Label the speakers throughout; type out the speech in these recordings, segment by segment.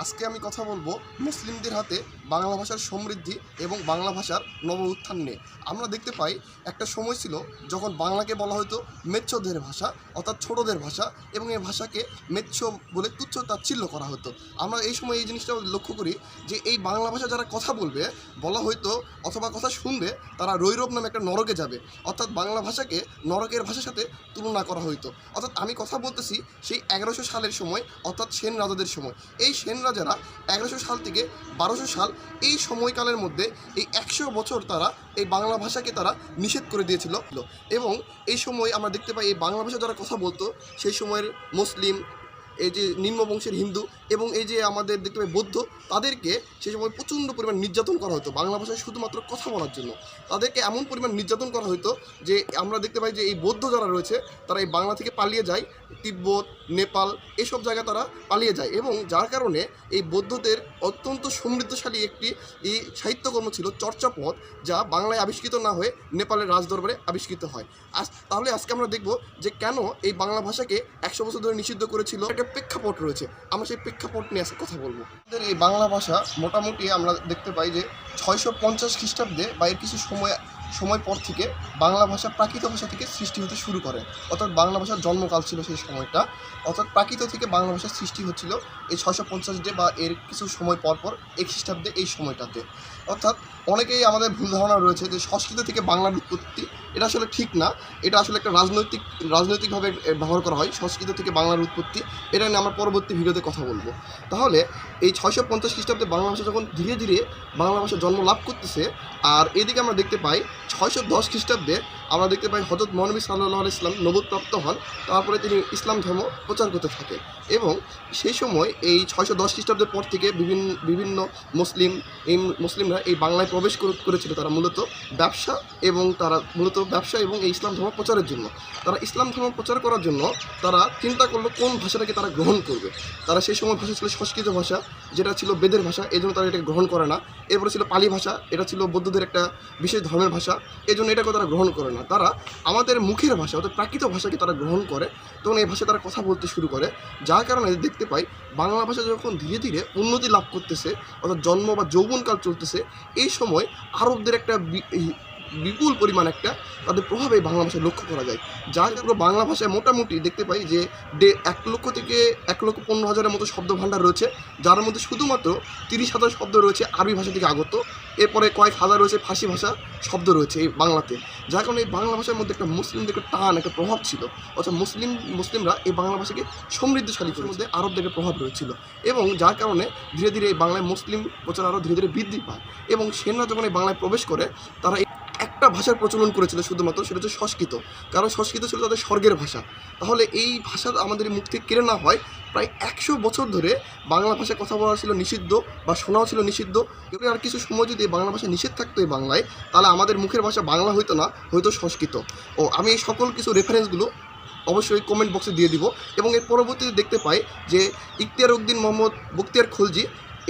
Speaker 1: আজকে আমি কথা বলবো মুসলিমদের হাতে বাংলা ভাষার সমৃদ্ধি এবং বাংলা ভাষার নব উত্থান নিয়ে। আমরা দেখতে পাই একটা সময় ছিল যখন বাংলাকে বলা হতো মেচ্ছদের ভাষা, অর্থাৎ ছোটদের ভাষা, এবং এই ভাষাকে মেচ্ছ বলে তুচ্ছ তাচ্ছিল্য করা হতো। আমরা এই সময় এই জিনিসটা লক্ষ্য করি যে এই বাংলা ভাষা যারা কথা বলবে, বলা হয়তো অথবা কথা শুনবে, তারা রৈরব নামে একটা নরকে যাবে। অর্থাৎ বাংলা ভাষাকে নরকের ভাষার সাথে তুলনা করা হইতো। অর্থাৎ আমি কথা বলতেছি সেই 1100 সালের সময়, অর্থাৎ সেন রাজাদের সময়। এই সেন রাজারা 1100 সাল থেকে 1200 সাল এই সময়কালের মধ্যে এই 100 বছর তারা এই বাংলা ভাষাকে তারা নিষেধ করে দিয়েছিল। এবং এই সময় আমরা দেখতে পাই এই বাংলা ভাষা যারা কথা বলতো সেই সময়ের মুসলিম, এই যে নিম্ন বংশের হিন্দু এবং এই যে আমাদের দেখতে পাই বৌদ্ধ, তাদেরকে সেই সময় প্রচণ্ড পরিমাণ নির্যাতন করা হতো বাংলা ভাষায় শুধুমাত্র কথা বলার জন্য। তাদেরকে এমন পরিমাণ নির্যাতন করা হতো যে আমরা দেখতে পাই যে এই বৌদ্ধ যারা রয়েছে তারা এই বাংলা থেকে পালিয়ে যায়, তিব্বত, নেপাল এসব জায়গায় তারা পালিয়ে যায়। এবং যার কারণে এই বৌদ্ধদের অত্যন্ত সমৃদ্ধশালী একটি এই সাহিত্যকর্ম ছিল চর্চাপদ, যা বাংলায় আবিষ্কৃত না হয়ে নেপালের রাজদরবারে আবিষ্কৃত হয়। তাহলে আজকে আমরা দেখব যে কেন এই বাংলা ভাষাকে 100 বছর ধরে নিষিদ্ধ করেছিল। একটা প্রেক্ষাপট রয়েছে, আমরা সেই প্রেক্ষাপট নিয়ে আজকে কথা বলবো। আমাদের এই বাংলা ভাষা মোটামুটি আমরা দেখতে পাই যে 650 খ্রিস্টাব্দে বা এর কিছু সময় পর থেকে বাংলা ভাষা প্রাকৃত ভাষা থেকে সৃষ্টি হতে শুরু করে। অর্থাৎ বাংলা ভাষার জন্মকাল ছিল সেই সময়টা, অর্থাৎ প্রাকৃত থেকে বাংলা ভাষার সৃষ্টি হচ্ছিল এই 650 বা এর কিছু সময় পর এই খ্রিস্টাব্দে এই সময়টাতে। অর্থাৎ অনেকেই আমাদের ভুল ধারণা রয়েছে যে সংস্কৃত থেকে বাংলার উৎপত্তি, এটা আসলে ঠিক না। এটা আসলে একটা রাজনৈতিকভাবে ব্যবহার করা হয় সংস্কৃত থেকে বাংলার উৎপত্তি। এটা নিয়ে আমরা পরবর্তী ভিডিওতে কথা বলবো। তাহলে এই 650 খ্রিস্টাব্দে বাংলা ভাষা যখন ধীরে ধীরে বাংলা ভাষা জন্ম লাভ করতেছে, আর এদিকে আমরা দেখতে পাই 610 খ্রিস্টাব্দে আমরা দেখতে পাই হযরত মহানবী সাল্লাল্লাহু আলাইহি ওয়াসাল্লাম নবুয়্যপ্রাপ্ত হন। তারপরে তিনি ইসলাম ধর্ম প্রচার করতে থাকেন এবং সেই সময় এই 610 খ্রিস্টাব্দের পর থেকে মুসলিমরা এই বাংলায় প্রবেশ করেছিল। তারা মূলত ব্যবসা এবং এই ইসলাম ধর্ম প্রচারের জন্য। তারা ইসলাম ধর্ম প্রচার করার জন্য তারা চিন্তা করলো কোন ভাষাটাকে তারা গ্রহণ করবে। তারা সেই সময় ভাষা ছিল সংস্কৃত ভাষা, যেটা ছিল বেদের ভাষা, এই জন্য তারা এটাকে গ্রহণ করে না। এরপরে ছিল পালি ভাষা, এটা ছিল বৌদ্ধদের একটা বিশেষ ধর্মের ভাষা, এই জন্য এটাকে তারা গ্রহণ করে না। তারা আমাদের মুখের ভাষা, অর্থাৎ প্রাকৃত ভাষাকে তারা গ্রহণ করে, তখন এই ভাষায় তারা কথা বলতে শুরু করে। যার কারণে দেখতে পাই বাংলা ভাষা যখন ধীরে ধীরে উন্নতি লাভ করতেছে, অর্থাৎ জন্ম বা যৌবনকাল চলতেছে, এই সময় আরবদের একটা বিপুল পরিমাণ একটা তাদের প্রভাব এই বাংলা ভাষায় লক্ষ্য করা যায়। যার কারণে বাংলা ভাষায় মোটামুটি দেখতে পাই যে 1 লক্ষ থেকে 1,15,000-এর মতো শব্দ ভাণ্ডার রয়েছে, যার মধ্যে শুধুমাত্র 30,000 শব্দ রয়েছে আরবি ভাষা থেকে আগত। এরপরে কয়েক হাজার রয়েছে ফার্সি ভাষা শব্দ রয়েছে এই বাংলাতে। যার কারণে এই বাংলা ভাষার মধ্যে একটা মুসলিমদের একটা টান, একটা প্রভাব ছিল। অর্থাৎ মুসলিমরা এই বাংলা ভাষাকে সমৃদ্ধশালী করার মধ্যে আরবদের একটা প্রভাব রয়েছিল। এবং যার কারণে ধীরে ধীরে এই বাংলায় মুসলিম প্রচার আরও ধীরে ধীরে বৃদ্ধি পায়। এবং সেনারা যখন এই বাংলায় প্রবেশ করে, তারা একটা ভাষার প্রচলন করেছিল শুধুমাত্র, সেটা হচ্ছে সংস্কৃত। কারণ সংস্কৃত ছিল তাদের স্বর্গের ভাষা। তাহলে এই ভাষা আমাদের মুখ থেকে কেড়ে না হয়। প্রায় 100 বছর ধরে বাংলা ভাষায় কথা বলা ছিল নিষিদ্ধ বা শোনাও ছিল নিষিদ্ধ। এগুলো আর কিছু সময় যদি বাংলা ভাষা নিষেধ থাকতো এই বাংলায়, তাহলে আমাদের মুখের ভাষা বাংলা হইতো না, হয়তো সংস্কৃত। আমি এই সকল কিছু রেফারেন্সগুলো অবশ্যই কমেন্ট বক্সে দিয়ে দিব। এবং এর পরবর্তীতে দেখতে পাই যে ইখতিয়ার উদ্দিন মোহাম্মদ বখতিয়ার খলজি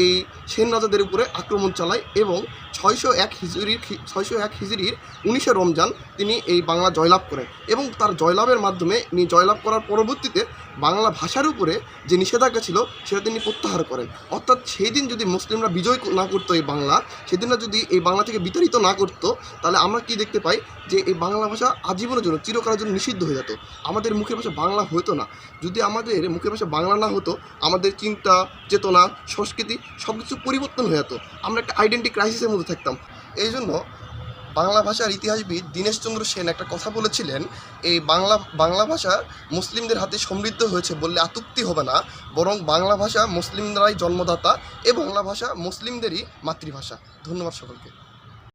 Speaker 1: এই সেন রাজাদের উপরে আক্রমণ চালায় এবং 601 হিজরির 19শে রমজান তিনি এই বাংলা জয়লাভ করেন। এবং তার জয়লাভের মাধ্যমে জয়লাভ করার পরবর্তীতে বাংলা ভাষার উপরে যে নিষেধাজ্ঞা ছিল সেটা তিনি প্রত্যাহার করেন। অর্থাৎ সেই দিন যদি মুসলিমরা বিজয় না করতো এই বাংলা, সেদিনরা যদি এই বাংলা থেকে বিতাড়িত না করতো, তাহলে আমরা কি দেখতে পাই যে এই বাংলা ভাষা আজীবনের জন্য, চিরকালের জন্য নিষিদ্ধ হয়ে যেত। আমাদের মুখের ভাষা বাংলা হতো না। যদি আমাদের মুখের ভাষা বাংলা না হতো, আমাদের চিন্তা, চেতনা, সংস্কৃতি সব কিছু পরিবর্তন হয়ে যেত। আমরা একটা আইডেন্টি ক্রাইসিসের মধ্যে থাকতাম। এই জন্য বাংলা ভাষার ইতিহাসবিদ দীনেশচন্দ্র সেন একটা কথা বলেছিলেন, এই বাংলা ভাষা মুসলিমদের হাতে সমৃদ্ধ হয়েছে বললে আতুক্তি হবে না, বরং বাংলা ভাষা মুসলিমরাই জন্মদাতা এবং বাংলা ভাষা মুসলিমদেরই মাতৃভাষা। ধন্যবাদ সকলকে।